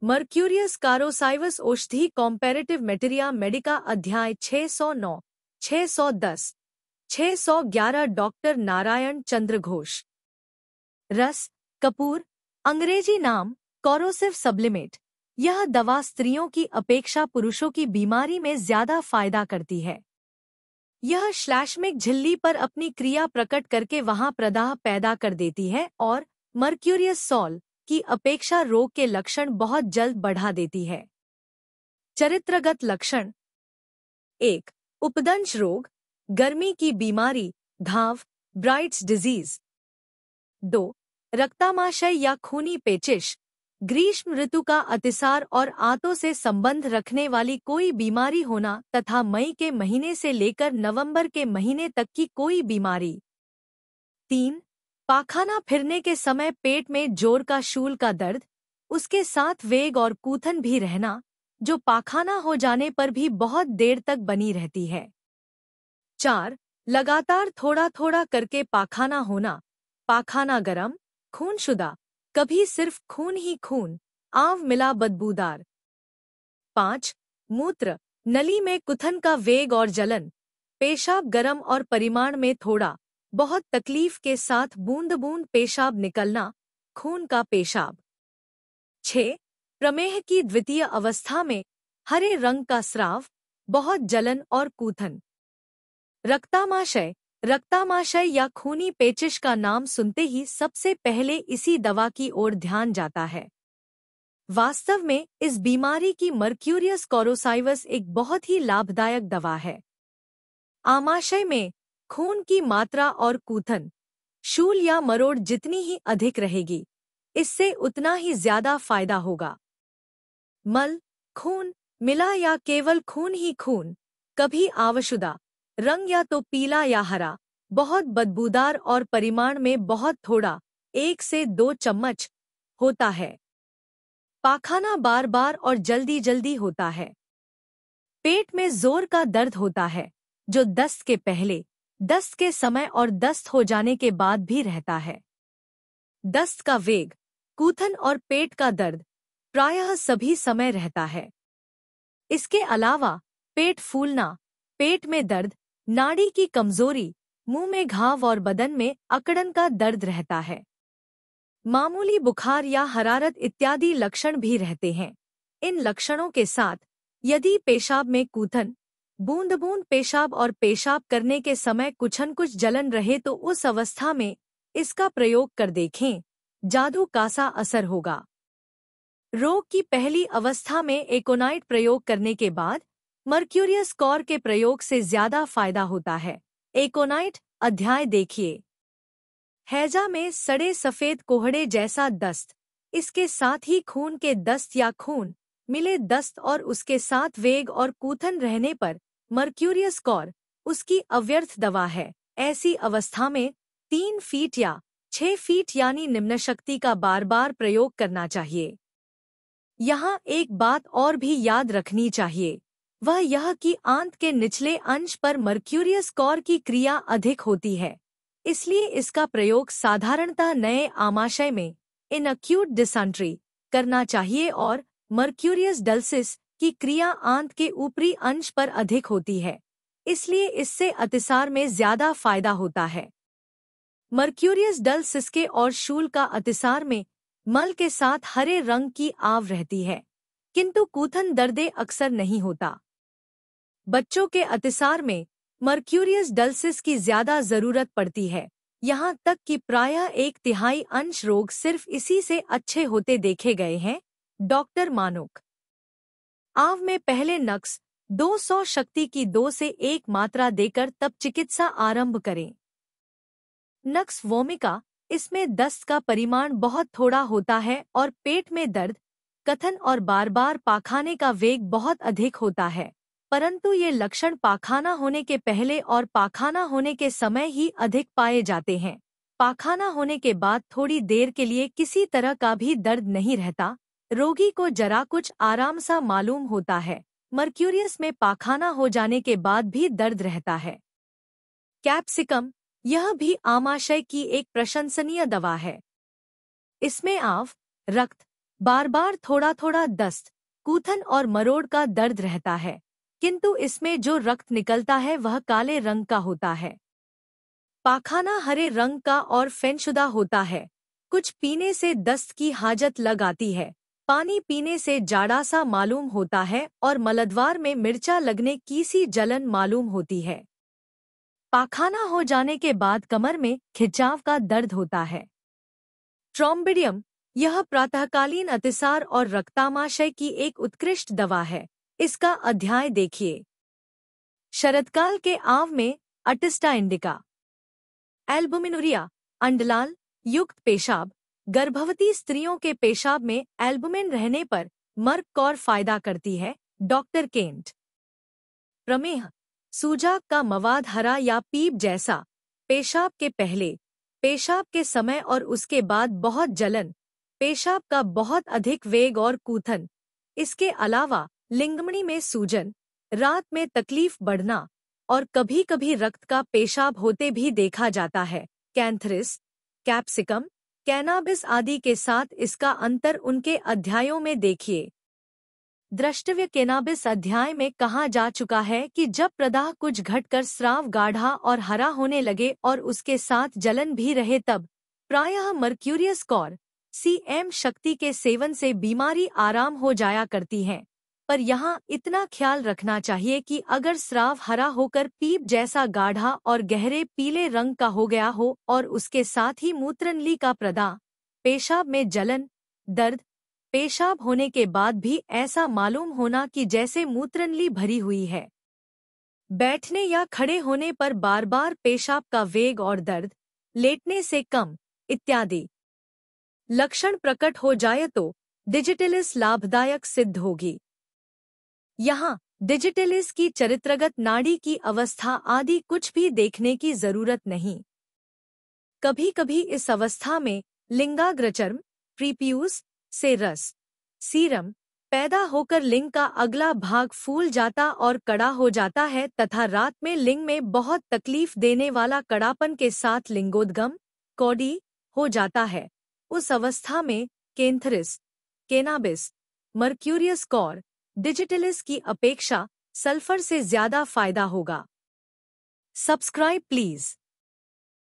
Mercurius कारोसाइवस औषधि कॉम्पैरेटिव मेटेरिया Medica अध्याय 609, 610, 611 doctor Narayan चंद्र घोष। रस कपूर, अंग्रेजी नाम कोरोसिव सब्लिमेट। यह दवा स्त्रियों की अपेक्षा पुरुषों की बीमारी में ज्यादा फायदा करती है। यह श्लैष्मिक झिल्ली पर अपनी क्रिया प्रकट करके वहां प्रदाह पैदा कर देती है और मर्क्यूरियस सॉल की अपेक्षा रोग के लक्षण बहुत जल्द बढ़ा देती है। चरित्रगत लक्षण: 1. उपदंश रोग, गर्मी की बीमारी, घाव, ब्राइट्स डिजीज। 2. रक्तामाशय या खूनी पेचिश, ग्रीष्म ऋतु का अतिसार और आंतों से संबंध रखने वाली कोई बीमारी होना तथा मई के महीने से लेकर नवंबर के महीने तक की कोई बीमारी। 3. पाखाना फिरने के समय पेट में जोर का शूल का दर्द, उसके साथ वेग और कूथन भी रहना, जो पाखाना हो जाने पर भी बहुत देर तक बनी रहती है। 4. लगातार थोड़ा थोड़ा करके पाखाना होना, पाखाना गरम, खूनशुदा, कभी सिर्फ खून ही खून, आव मिला बदबूदार। 5. मूत्र नली में कुथन का वेग और जलन, पेशाब गरम और परिमाण में थोड़ा बहुत तकलीफ के साथ बूंद बूंद पेशाब निकलना, खून का पेशाब। 6. प्रमेह की द्वितीय अवस्था में हरे रंग का स्राव, बहुत जलन और कूथन। रक्तामाशय, रक्तामाशय या खूनी पेचिश का नाम सुनते ही सबसे पहले इसी दवा की ओर ध्यान जाता है। वास्तव में इस बीमारी की मर्क्यूरियस कोरोसाइवस एक बहुत ही लाभदायक दवा है। आमाशय में खून की मात्रा और कूथन, शूल या मरोड़ जितनी ही अधिक रहेगी, इससे उतना ही ज्यादा फायदा होगा। मल, खून मिला या केवल खून ही खून, कभी आवशुदा, रंग या तो पीला या हरा, बहुत बदबूदार और परिमाण में बहुत थोड़ा, 1 से 2 चम्मच होता है। पाखाना बार बार और जल्दी जल्दी होता है। पेट में जोर का दर्द होता है, जो दस्त के पहले, दस्त के समय और दस्त हो जाने के बाद भी रहता है। दस्त का वेग, कूथन और पेट का दर्द प्रायः सभी समय रहता है। इसके अलावा पेट फूलना, पेट में दर्द, नाड़ी की कमजोरी, मुंह में घाव और बदन में अकड़न का दर्द रहता है। मामूली बुखार या हरारत इत्यादि लक्षण भी रहते हैं। इन लक्षणों के साथ यदि पेशाब में कूथन, बूंद बूंद पेशाब और पेशाब करने के समय कुछ जलन रहे तो उस अवस्था में इसका प्रयोग कर देखें, जादू का सा असर होगा। रोग की पहली अवस्था में एकोनाइट प्रयोग करने के बाद मर्क्यूरियस कॉर के प्रयोग से ज्यादा फायदा होता है। एकोनाइट अध्याय देखिए। हैजा में सड़े सफेद कोहड़े जैसा दस्त, इसके साथ ही खून के दस्त या खून मिले दस्त और उसके साथ वेग और कूथन रहने पर मर्क्यूरियस कॉर उसकी अव्यर्थ दवा है। ऐसी अवस्था में 3 फीट या 6 फीट यानी निम्न शक्ति का बार बार प्रयोग करना चाहिए। यहाँ एक बात और भी याद रखनी चाहिए, वह यह कि आंत के निचले अंश पर मर्क्यूरियस कॉर की क्रिया अधिक होती है, इसलिए इसका प्रयोग साधारणतः नए आमाशय में इन अक्यूट डिसेंट्री करना चाहिए और मर्क्यूरियस डल्सिस की क्रिया आंत के ऊपरी अंश पर अधिक होती है, इसलिए इससे अतिसार में ज्यादा फायदा होता है। मर्क्यूरियस डल्सिस के और शूल का अतिसार में मल के साथ हरे रंग की आव रहती है, किंतु कूथन दर्दे अक्सर नहीं होता। बच्चों के अतिसार में मर्क्यूरियस डल्सिस की ज्यादा जरूरत पड़ती है, यहाँ तक कि प्रायः 1/3 अंश रोग सिर्फ इसी से अच्छे होते देखे गए हैं। डॉक्टर मानुक। आव में पहले नक्स 200 शक्ति की 2 से 1 मात्रा देकर तब चिकित्सा आरंभ करें। नक्स वोमिका, इसमें दस्त का परिमाण बहुत थोड़ा होता है और पेट में दर्द, कथन और बार बार पाखाने का वेग बहुत अधिक होता है, परंतु ये लक्षण पाखाना होने के पहले और पाखाना होने के समय ही अधिक पाए जाते हैं। पाखाना होने के बाद थोड़ी देर के लिए किसी तरह का भी दर्द नहीं रहता, रोगी को जरा कुछ आराम सा मालूम होता है। मर्क्यूरियस में पाखाना हो जाने के बाद भी दर्द रहता है। कैप्सिकम, यह भी आमाशय की एक प्रशंसनीय दवा है। इसमें आव, रक्त, बार बार थोड़ा थोड़ा दस्त, कूथन और मरोड़ का दर्द रहता है, किंतु इसमें जो रक्त निकलता है वह काले रंग का होता है। पाखाना हरे रंग का और फेनशुदा होता है। कुछ पीने से दस्त की हाजत लग आती है। पानी पीने से जाड़ा सा मालूम होता है और मलद्वार में मिर्चा लगने की सी जलन मालूम होती है। पाखाना हो जाने के बाद कमर में खिंचाव का दर्द होता है। ट्रॉम्बिडियम, यह प्रातःकालीन अतिसार और रक्तामाशय की एक उत्कृष्ट दवा है। इसका अध्याय देखिए। शरदकाल के आव में अटिस्टा इंडिका। एल्बुमिनुरिया, अंडलाल युक्त पेशाब। गर्भवती स्त्रियों के पेशाब में एल्बुमिन रहने पर मर्क कौर फायदा करती है। Doctor Kent. प्रमेह, सूजा का मवाद हरा या पीप जैसा। पेशाब के पहले, पेशाब के समय और उसके बाद बहुत जलन, पेशाब का बहुत अधिक वेग और कूथन। इसके अलावा लिंगमणि में सूजन, रात में तकलीफ बढ़ना और कभी-कभी रक्त का पेशाब होते भी देखा जाता है। कैंथरिस, कैप्सिकम, कैनाबिस आदि के साथ इसका अंतर उनके अध्यायों में देखिए। द्रष्टव्य कैनाबिस अध्याय में कहा जा चुका है कि जब प्रदाह कुछ घटकर स्राव गाढ़ा और हरा होने लगे और उसके साथ जलन भी रहे तब प्रायः मर्क्यूरियस कौर सीएम शक्ति के सेवन से बीमारी आराम हो जाया करती है। पर यहाँ इतना ख्याल रखना चाहिए कि अगर स्राव हरा होकर पीप जैसा गाढ़ा और गहरे पीले रंग का हो गया हो और उसके साथ ही मूत्रनली का प्रदाह, पेशाब में जलन, दर्द, पेशाब होने के बाद भी ऐसा मालूम होना कि जैसे मूत्रनली भरी हुई है, बैठने या खड़े होने पर बार बार पेशाब का वेग और दर्द, लेटने से कम, इत्यादि लक्षण प्रकट हो जाए तो डिजिटलिस लाभदायक सिद्ध होगी। यहाँ डिजिटलिस की चरित्रगत नाड़ी की अवस्था आदि कुछ भी देखने की जरूरत नहीं। कभी कभी इस अवस्था में लिंगाग्रचर्म, प्रीपियूस से रस, सीरम पैदा होकर लिंग का अगला भाग फूल जाता और कड़ा हो जाता है तथा रात में लिंग में बहुत तकलीफ देने वाला कड़ापन के साथ लिंगोद्गम, कौड़ी, हो जाता है। उस अवस्था में cantharis, cannabis, mercurius Kaur, digitalis की अपेक्षा सल्फर से ज्यादा फायदा होगा। Subscribe please.